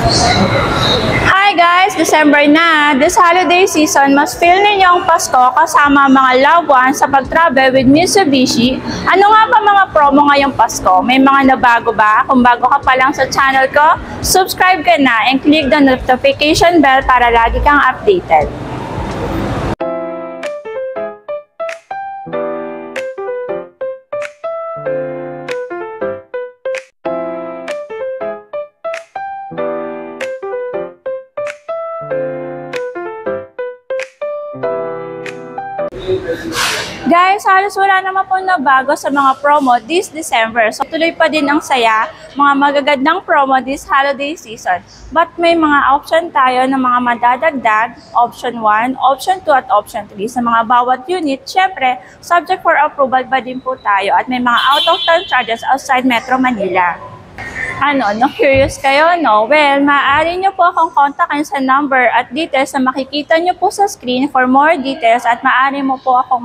Hi guys! December na! This holiday season, mas feel ninyo ang Pasko kasama mga loved ones sa pag-travel with Mitsubishi. Ano nga ba mga promo ngayong Pasko? May mga nabago ba? Kung bago ka pa lang sa channel ko, subscribe ka na and click the notification bell para lagi kang updated. Guys, halos wala naman po na bago sa mga promo this December. So tuloy pa din ang saya, mga magagandang promo this holiday season. But may mga option tayo ng mga madadagdag, option 1, option 2 at option 3 sa mga bawat unit. Syempre, subject for approval pa din po tayo at may mga out-of-town charges outside Metro Manila. Curious kayo, no? Well, maaari nyo po akong kontakin sa number at details na makikita nyo po sa screen for more details at maaari mo po akong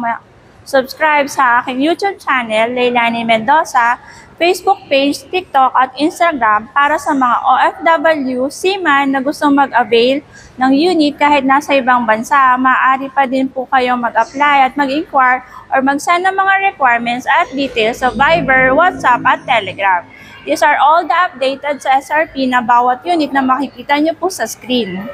subscribe sa aking YouTube channel, Leilani Mendoza, Facebook page, TikTok at Instagram para sa mga OFW, seaman na gustong mag-avail ng unit kahit nasa ibang bansa. Maaari pa din po kayong mag-apply at mag-inquire or mag-send ng mga requirements at details sa Viber, WhatsApp at Telegram. These are all the updated sa SRP na bawat unit na makikita nyo po sa screen.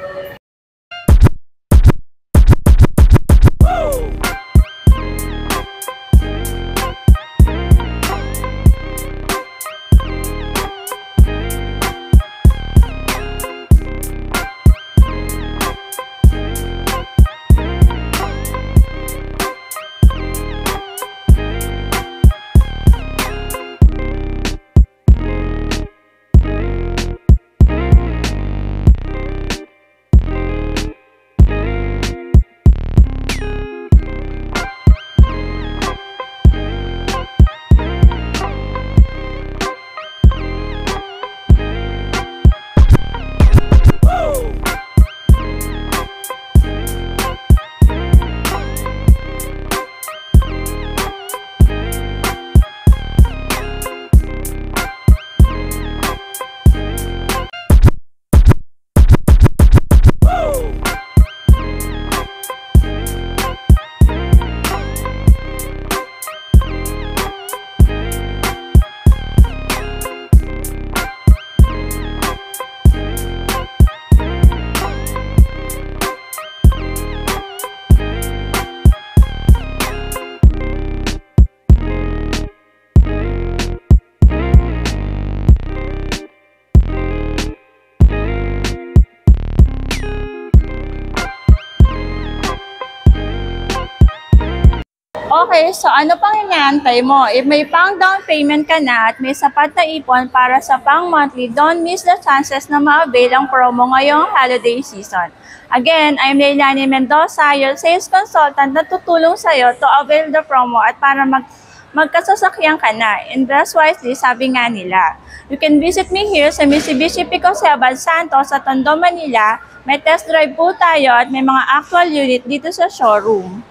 Okay, so ano pang inaantay mo? If may pang down payment ka na at may sapat na ipon para sa pang monthly, don't miss the chances na ma-avail ang promo ngayong holiday season. Again, I'm Leilani Mendoza, your sales consultant na tutulong sa'yo to avail the promo at para magkasasakyan ka na. Invest wisely, sabi nga nila. You can visit me here sa Mitsubishi Pico Seban Santos sa Tondo, Manila. May test drive po tayo at may mga actual unit dito sa showroom.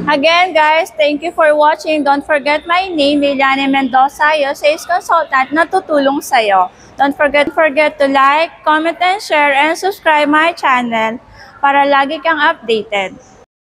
Again, guys, thank you for watching. Don't forget my name, Leilani Mendoza, your sales consultant na tutulong sa'yo. Don't forget to like, comment, and share, and subscribe my channel para lagi kang updated.